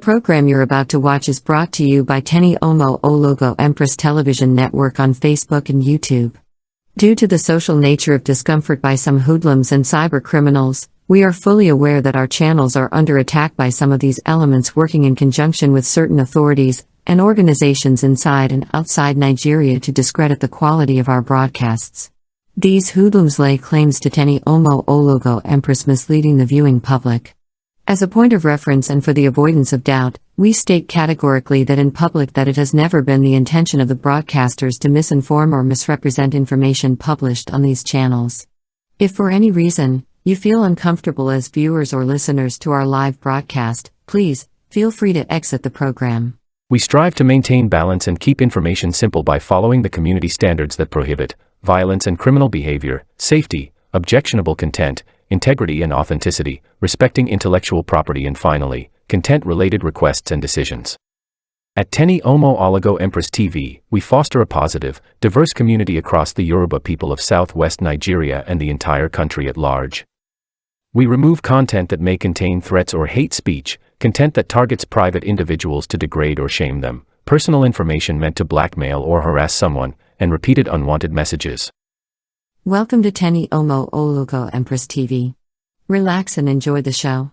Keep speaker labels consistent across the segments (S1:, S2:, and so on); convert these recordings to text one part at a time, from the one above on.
S1: program you're about to watch is brought to you by Tenny Omo Ologo Empress Television Network on Facebook and YouTube. Due to the social nature of discomfort by some hoodlums and cyber criminals, we are fully aware that our channels are under attack by some of these elements working in conjunction with certain authorities and organizations inside and outside Nigeria to discredit the quality of our broadcasts. These hoodlums lay claims to Tenny Omo Ologo Empress, misleading the viewing public. As a point of reference and for the avoidance of doubt, we state categorically that in public that it has never been the intention of the broadcasters to misinform or misrepresent information published on these channels. If for any reason, you feel uncomfortable as viewers or listeners to our live broadcast, please, feel free to exit the program.
S2: We strive to maintain balance and keep information simple by following the community standards that prohibit violence and criminal behavior, safety, objectionable content, integrity and authenticity, respecting intellectual property, and finally, content-related requests and decisions. At Tenny Omo Ologo Empress TV, we foster a positive, diverse community across the Yoruba people of southwest Nigeria and the entire country at large. We remove content that may contain threats or hate speech, content that targets private individuals to degrade or shame them, personal information meant to blackmail or harass someone, and repeated unwanted messages.
S1: Welcome to Tenny Omo Ologo Empress TV. Relax and enjoy the show.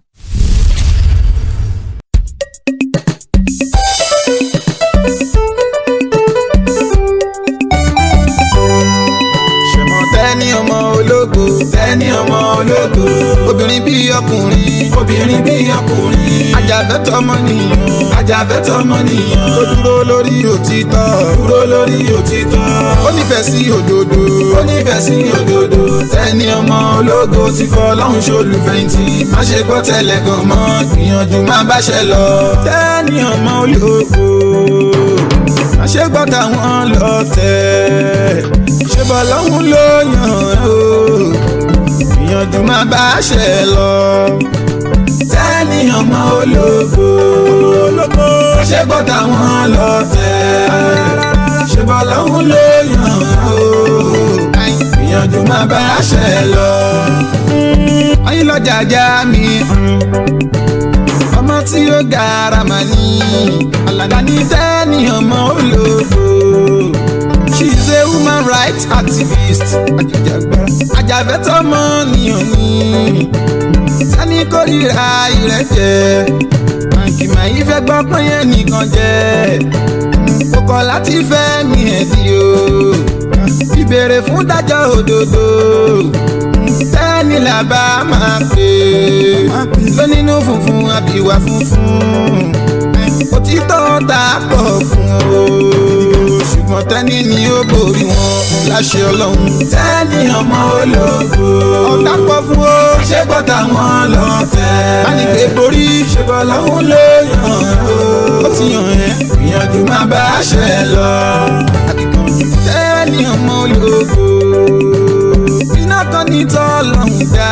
S3: Tenny Omo Ologo, Tenny Omo Ologo. Obìnrin bí ọkùnrin, obìnrin bí ọkùnrin. Ajàfẹ́tọ̀ọ́ ọmọnìyàn, ajàfẹ́tọ̀ọ́ ọmọnìyàn. Ó dúró lórí òtítọ́, dúró lórí òtítọ́. Ó nífẹ̀ẹ́ sí òdodo, ó nífẹ̀ẹ́ sí òdodo. Tenny Omo Ologo ti fọlọ́run ṣolùfẹ̀yìntì. Má ṣe gbọ́ tẹ́lẹ̀ gan mọ́, gbìyànjú má báṣẹ́ lọ. Tenny Omo Ologo, má ṣe gbọ́ táwọn lọ tẹ̀. Ṣé bọ́lọ́hún ló yàn ó, ìyànjú má bá ṣe lọ. Tenny Omo Ologo, ṣé gbọ́ táwọn lọ tẹ̀. Ṣé bọ́lọ́hún ló yàn ó, ìyànjú má bá ṣe lọ. Ayínlọ́jà já mi ọmọ tí ó gara mà ní Àlàdá ní Tenny Omo Ologo. She's a human rights activist. Ajàfẹ́tọ̀ọ́ ọmọnìyàn ni. Tenny kórìíra ìrẹ́jẹ. Màkìmá yìí fẹ́ gbọ́ pọ́n yẹn nìkan jẹ́. Kò kọ̀ láti fẹ́ mi ẹ̀dí o. Ìbéèrè fún dájọ́ òdodo. Tenny là bá máa pè. Lónínú funfun àbíwá funfun. Òtítọ́ ta pọ̀ fún o. Ṣùgbọ́n Tenny ni ó borí wọn láṣẹ Ọlọ́run. Tenny Omo Ologo, ọ̀tá pọ̀ fún o. Ṣé gbọ́ táwọn lọ tẹ̀. Má ní pé borí, ṣé bọ́lọ́hún ló yàn ó. Ó ti yàn ẹ́, ìyànjú má bá ṣe lọ. Tenny Omo Ologo, iná kan ní tọ́lọ́hún dá.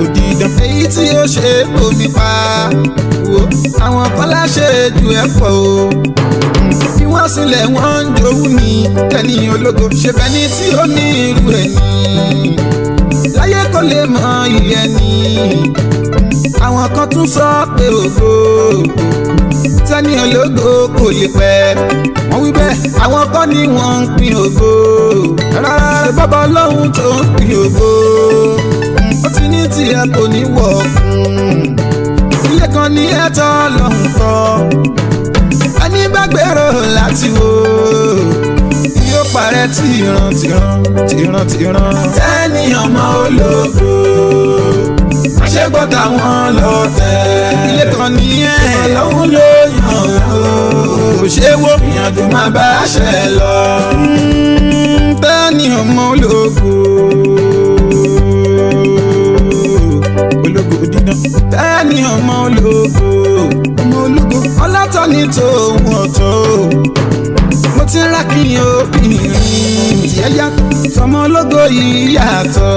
S3: Òdìdán èyí tí ó ṣe omi pa. Àwọn kan láṣẹ ju ẹ̀ pọ̀ o. Wọ́n sílẹ̀ wọ́n ń jowú ni. Tenny Ologo ṣe bẹ́ni tí ó ní irú ẹ̀ ní. Láyé kò lè mọ iye ni. Àwọn kan tún sọ pé ògo Tenny Ologo kò lè pẹ́. Wọ́n wí bẹ́ẹ̀, àwọn kan ní wọ́n ń pín ògo. Rárá, ṣe bàbá Ọlọ́run tó ń pín ògo. Ó ti ní tiẹ̀ kò ní wọ̀ fún. Ilé kan ní ẹ̀tọ́ Ọlọ́run kọ́. Ẹni bá gbèrò láti wò yóò parẹ́ tìran. Tenny Omo Ologo, má ṣe gbọ́ táwọn lọ tẹ̀. Ilé kan ní Ọlọ́run ló yàn ó. Kò ṣe wó, ìyànjú má bá ṣe lọ. Tenny Omo Ologo, Ologo dídán. Tenny Omo Ologo, ọlọ́tọ̀ ní tòun ọ̀tọ̀. Mo ti ń rákìyàn obìnrin tí ẹ yàtọ̀. Tọmọ Ologo yìí yàtọ̀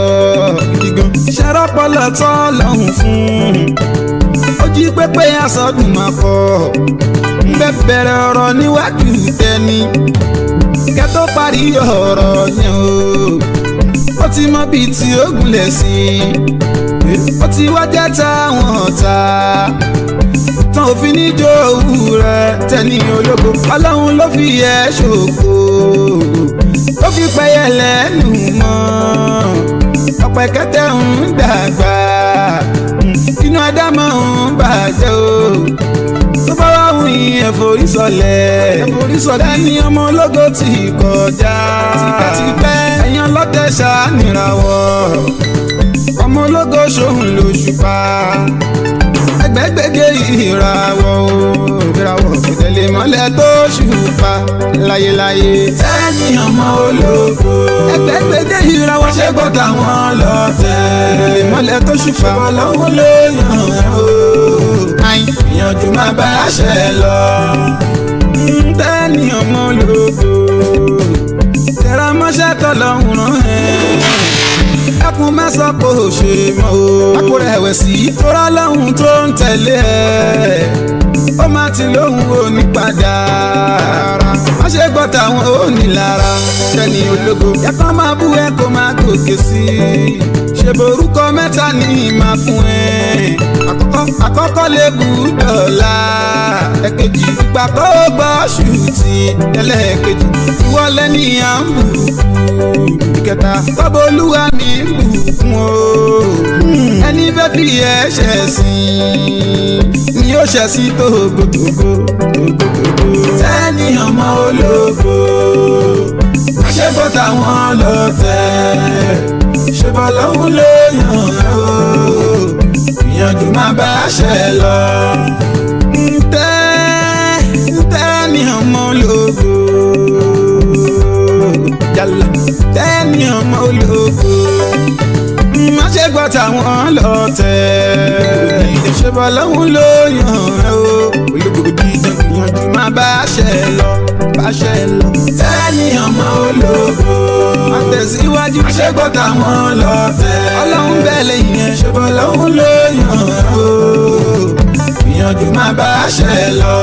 S3: gígan. Ṣẹ́rọ́pọ̀lọ́ tọ́ lọ́hùn fún. Ó jí pépé àsọdùn máa pọ̀. Ń bẹ̀rẹ̀ ọ̀rọ̀ níwájú Tenny. Kẹ́ tó parí ọ̀rọ̀ yẹn o. Ó ti mọ bíi tí ó gúnlẹ̀ sí. Ó ti wá jẹ́ táwọn ọ̀tá. tán òfin níjó òwú rẹ̀ tẹ́ni ológo ọlọ́run ló fi ẹ́ ṣògo ó fi pẹ́yẹ lẹ́nu mọ́ ọ̀pẹ̀kẹ́tẹ́ ń dàgbà inú adámọ̀ ń bàjẹ́ o tó bá wà wù yín ẹ̀fọ́rí sọlẹ̀ dání ọmọ ológo ti kọjá tipẹ́tipẹ́ ẹ̀yàn lọ́tẹ̀ ṣànírawọ̀ ọmọ ológo ṣòun lóṣùpá ẹgbẹ́gbẹ́gẹ́ ìràwọ̀ ìtẹ̀lé mọ́lẹ̀ tó ṣùpá láyéláyé tẹ́ni ọmọ ológo ẹgbẹ́gbẹ́gẹ́ ìràwọ̀ ṣé gbọ́dọ̀ àwọn lọ́tẹ̀ ìtẹ̀lé mọ́lẹ̀ tó ṣùpá lọ́wọ́ ló yàn ó ìyànjú má bá ṣe lọ tẹ́ni ọmọ ológo tẹ̀ra mọ́ṣẹ́ tọ́lọ́hún rán ẹ́ ẹkùn mẹ́sàn kò ṣe mọ́ o àpò rẹ̀wẹ̀sì tóra lọ́hùn tó ń tẹ̀lé ẹ̀ ó má ti lóhùn ò ní padà má ṣe gbọ́ tàwọn ò ní lára tẹ́ni ológo yẹ́kọ́ máa bú ẹ kó máa gòkè sí ṣe borúkọ mẹ́ta ní ìmá fún ẹ àkọ́kọ́ lè bú dọ̀la ẹ̀kejì ìgbà kó gbọ́ ṣùtì ẹlẹ́ẹ̀kejì ìwọlé ní à ń bù ìkẹta kọ́bọ̀ olúwa mi ń bù fún o ẹni fẹ́ fi ẹ̀ṣẹ̀ sìn ni ó ṣẹ̀ sí tógótógó tẹ́ni ọmọ ológo ṣé bọ́ táwọn lọ́tẹ̀ ṣé bọ́ lọ́hún ló yàn ó ìyànjú má bá ṣe lọ tẹ́ni ọmọ ológo yálà tẹ́ni ọmọ ológo má ṣe gbọ́ táwọn lọ́tẹ̀ ṣé bọ́ lọ́hún ló yàn ó ológo dídán ìyànjú má bá ṣe lọ tẹ́ni ọmọ ológo má tẹ̀síwájú má ṣe gbọ́ táwọn lọ́tẹ̀ ọlọ́run bẹ́ẹ̀ lẹ́yìn ẹ̀ ṣé bọ́ lọ́hún ló yàn ó ìyànjú má bá ṣe lọ.